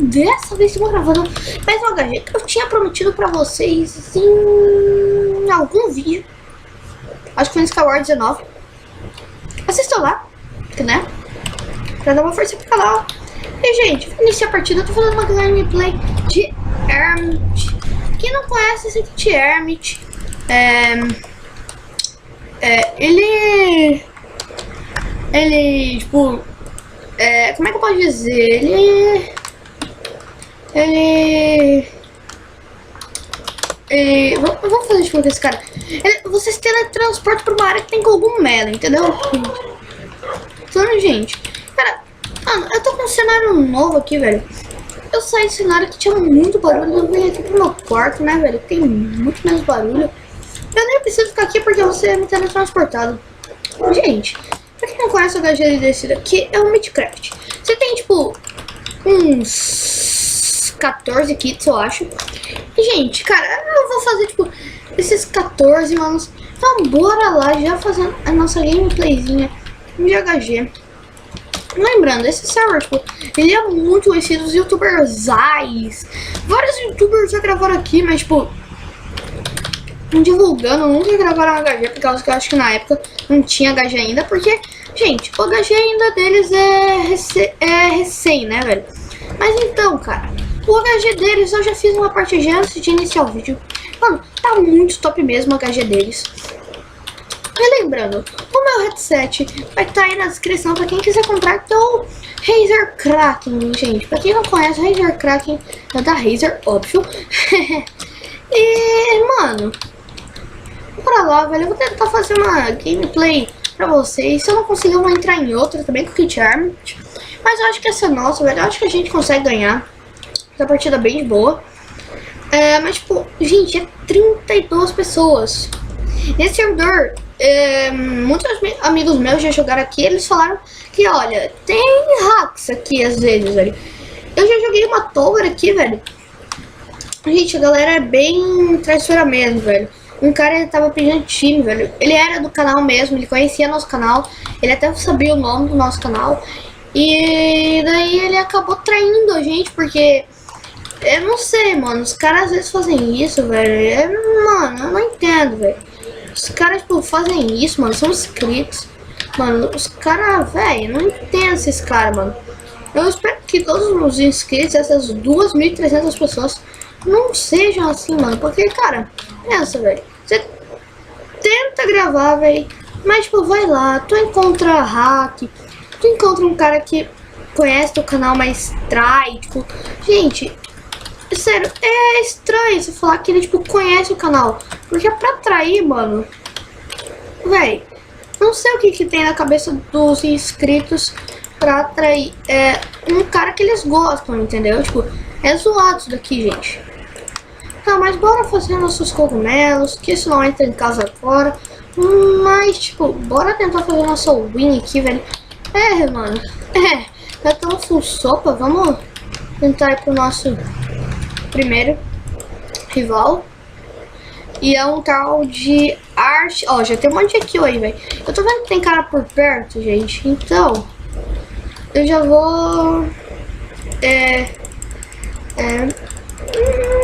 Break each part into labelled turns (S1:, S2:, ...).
S1: Dessa vez eu vou gravando mais um HG que eu tinha prometido pra vocês em algum vídeo. Acho que foi no Skyward 19. Assistam lá, né? Pra dar uma força pro canal. E gente, vou iniciar a partida. Eu tô fazendo uma gameplay de Hermit. Quem não conhece esse aqui de Hermit, ele tipo, como é que eu posso dizer? Vamos fazer tipo esse cara. Vocês teletransportam pra uma área que tem cogumelo, entendeu? Então, gente, cara, mano, eu tô com um cenário novo aqui, velho. Eu saí do cenário que tinha muito barulho. Eu vim aqui pro meu quarto, né, velho? Tem muito menos barulho. Eu nem preciso ficar aqui porque você é me teletransportado. Gente, pra quem não conhece o HG desse daqui, é o Mythcraft. Você tem, tipo, uns 14 kits, eu acho. E, gente, cara, eu vou fazer, tipo, esses 14, mano. Então, bora lá já fazendo a nossa gameplayzinha de HG. Lembrando, esse server, tipo, ele é muito conhecido, os youtubers, vários youtubers já gravaram aqui, mas, tipo, divulgando, nunca gravaram HG, por causa que eu acho que na época não tinha HG ainda, porque, gente, o HG ainda deles é recém, né, velho? Mas então, cara, o HG deles, eu já fiz uma partida antes de iniciar o vídeo. Mano, tá muito top mesmo o HG deles. E lembrando, o meu headset vai estar aí na descrição pra quem quiser comprar, que é o Razer Kraken, gente. Pra quem não conhece, o Razer Kraken é da Razer, óbvio. E, mano, bora lá, velho. Eu vou tentar fazer uma gameplay pra vocês. Se eu não conseguir, eu vou entrar em outra também com o Kit Hermit. Mas eu acho que essa é nossa, velho. Eu acho que a gente consegue ganhar. Essa partida é bem de boa. Mas, tipo, gente, é 32 pessoas. Nesse servidor, muitos amigos meus já jogaram aqui. Eles falaram que, olha, tem hacks aqui às vezes, velho. Eu já joguei uma Tower aqui, velho. Gente, a galera é bem traiçoeira mesmo, velho. Um cara, ele tava pedindo time, velho. Ele era do canal mesmo, ele conhecia nosso canal. Ele até sabia o nome do nosso canal. E daí ele acabou traindo a gente, porque... eu não sei, mano. Os caras às vezes fazem isso, velho. Mano, eu não entendo, velho. Os caras, tipo, fazem isso, mano. São inscritos. Mano, os caras, velho, não entendo esses caras, mano. Eu espero que todos os inscritos, essas 2.300 pessoas, não sejam assim, mano. Porque, cara, pensa, velho. Você tenta gravar, velho. Mas, tipo, vai lá. Tu encontra hack. Tu encontra um cara que conhece teu canal, mas trai. Tipo, gente, sério, é estranho você falar que ele, tipo, conhece o canal. Porque é pra trair, mano. Véi, não sei o que tem na cabeça dos inscritos pra atrair. É um cara que eles gostam, entendeu? Tipo, é zoado isso daqui, gente. Tá, mas bora fazer nossos cogumelos, que isso não entra em casa agora. Mas, tipo, bora tentar fazer nossa win aqui, velho. Mano. Já estamos full sopa. Vamos tentar ir pro nosso primeiro rival. E é um tal de Arte. Ó, já tem um monte de kill aí, velho. Eu tô vendo que tem cara por perto, gente. Então, eu já vou...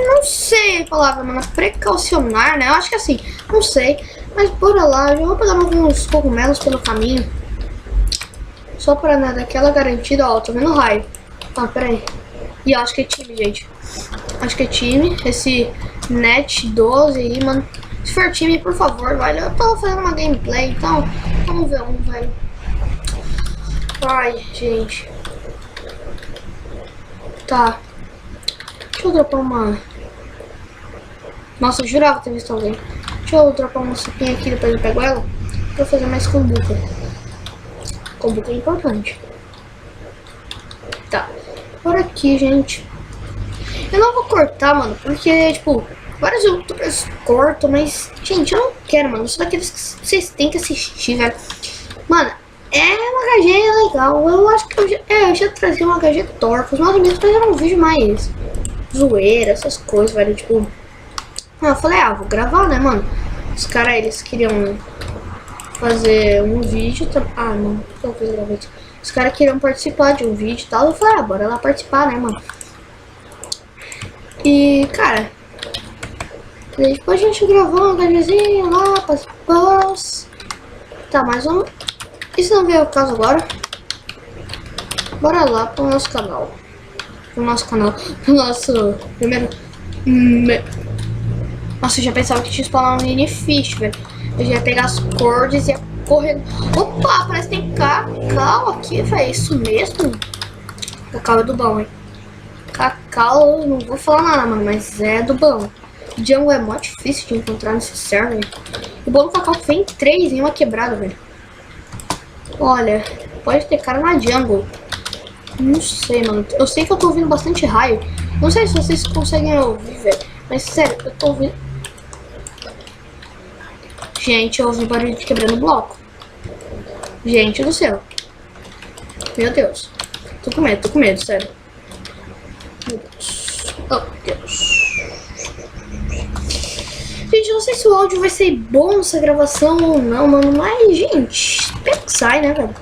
S1: não sei a palavra, mano. Precaucionar, né? Eu acho que assim, não sei. Mas bora lá. Eu já vou pegar alguns cogumelos pelo caminho. Só pra nada, aquela garantida, ó. Tô vendo raio. Ah, pera aí. E eu acho que é time, gente. Acho que é time. Esse net 12 aí, mano. Se for time, por favor, velho. Eu tô fazendo uma gameplay, então vamos ver um, velho. Ai, gente. Tá. Deixa eu dropar uma... Nossa, eu jurava ter visto alguém. Deixa eu dropar uma sopinha aqui, depois eu pego ela. Pra fazer mais kombucha. Kombucha é importante. Tá. Por aqui, gente. Eu não vou cortar, mano, porque, tipo, vários youtubers cortam, mas, gente, eu não quero, mano. Isso daqueles que vocês têm que assistir, velho. Mano, é uma HG legal. Eu acho que eu já trazia uma HG torta. Os meus amigos fizeram um vídeo mais zoeira, essas coisas, velho. Tipo, eu falei, vou gravar, né, mano? Os caras, eles queriam fazer um vídeo. Não, talvez gravei. os caras queriam participar de um vídeo e tal. Eu falei, bora lá participar, né, mano? E, cara, depois a gente gravou um HDzinho lá, paz. Tá, mais um. E se não vier o caso agora, bora lá pro nosso canal. Pro nosso primeiro. Nossa, eu já pensava que tinha spawnado um mini fish, velho. Eu já ia pegar as cordas e ia correndo. Opa, parece que tem cacau aqui, velho. Isso mesmo? Cacau é do bom, hein? Cacau, não vou falar nada, mano, mas é do bom. Jungle é mó difícil de encontrar nesse server. O bom do cacau que vem 3 em uma quebrada, velho. Olha, pode ter cara na jungle. Não sei, mano. Eu sei que eu tô ouvindo bastante raio. Não sei se vocês conseguem ouvir, velho. Mas sério, eu tô ouvindo. Gente, eu ouvi barulho de quebrando bloco. Gente do céu. Meu Deus. Tô com medo, sério. Meu Deus. Oh, Deus. Gente, não sei se o áudio vai ser bom nessa gravação ou não, mano. Mas, gente, espero que sai, né, velho?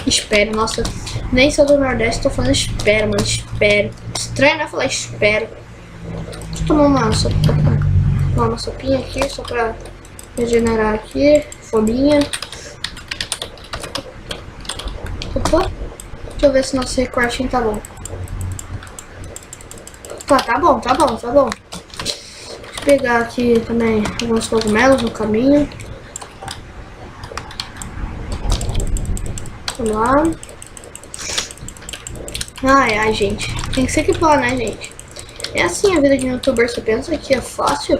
S1: Espero, nossa. Nem sou do Nordeste, tô falando espero, mano. Espero. Estranho, né? Falar espero. Deixa eu tomar uma sopinha aqui, só pra regenerar aqui. Fominha. Opa. Deixa eu ver se nosso recruiting tá bom. Tá bom. Deixa eu pegar aqui também alguns cogumelos no caminho. Vamos lá. Ai, gente. Tem que se equipar, né, gente? É assim a vida de youtuber. Você pensa que é fácil?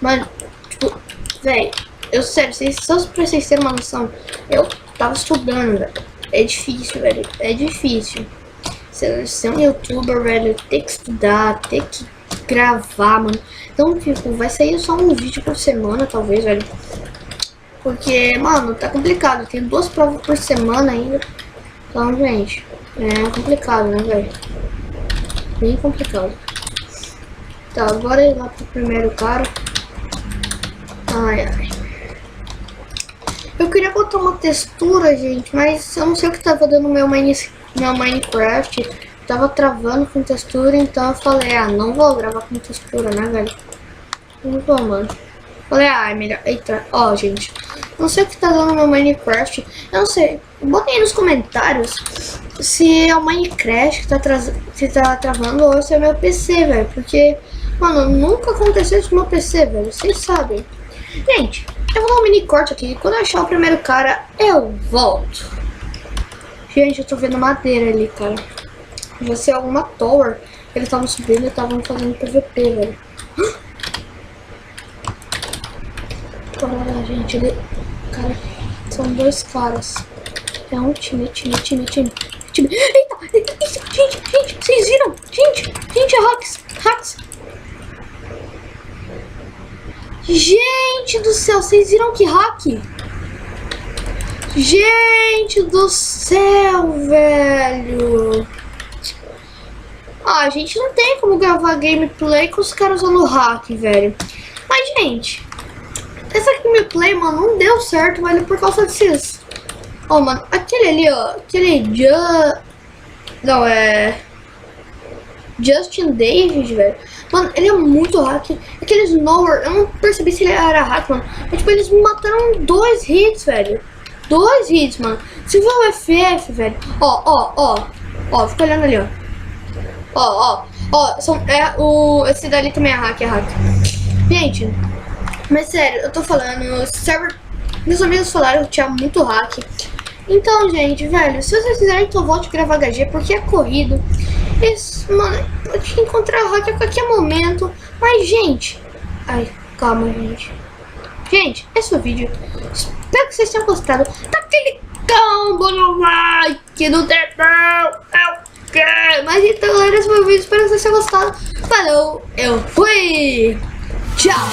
S1: Mas, tipo, velho, eu sério, só pra vocês terem uma noção, eu tava estudando, velho. É difícil, velho. É difícil. Ser um youtuber, velho, ter que estudar, ter que gravar, mano. Então, tipo, vai sair só um vídeo por semana, talvez, velho. Porque, mano, tá complicado. Tem 2 provas por semana ainda. Então, gente, é complicado, né, velho? Bem complicado. Tá, agora ir lá pro primeiro cara. Ai. Eu queria botar uma textura, gente, mas eu não sei o que tava dando no meu Minecraft. Tava travando com textura, então eu falei, não vou gravar com textura, né, velho? Não vou, mano. Falei, é melhor. Eita, gente. Não sei o que tá dando no meu Minecraft. Eu não sei. Botem aí nos comentários se é o Minecraft que tá travando ou se é meu PC, velho. Porque, mano, nunca aconteceu isso com meu PC, velho. Vocês sabem. Gente, eu vou dar um mini corte aqui. Quando eu achar o primeiro cara, eu volto. Gente, eu tô vendo madeira ali, cara. Vai ser alguma tower. Eles estavam subindo e estavam fazendo PVP, velho. Olha, gente, cara, são 2 caras. É um time. Eita, gente, vocês viram? Gente, é hacks. Gente do céu, vocês viram que hack? Gente do céu, velho. Gente, não tem como gravar gameplay com os caras usando hack, velho. Mas, gente, essa gameplay, mano, não deu certo, velho, por causa desses. Mano, aquele ali, aquele não, é Justin Davis, velho. Mano, ele é muito hack. Aqueles Nowhere, eu não percebi se ele era hack, mano. Mas, tipo, eles me mataram 2 hits, velho. 2 hits, mano. Você viu o FF, velho? Fica olhando ali, esse dali também é hack, Gente, mas sério, eu tô falando, server, meus amigos falaram que tinha muito hack. Então, gente, velho, se vocês quiserem que eu volte a gravar HG, porque é corrido. Mano, pode encontrar hack a qualquer momento. Mas, gente, calma, gente. Gente, esse foi o vídeo. Espero que vocês tenham gostado. Dá aquele combo no like do Tepão. Mas então, galera, esse foi o vídeo. Espero que vocês tenham gostado. Falou, eu fui. Tchau.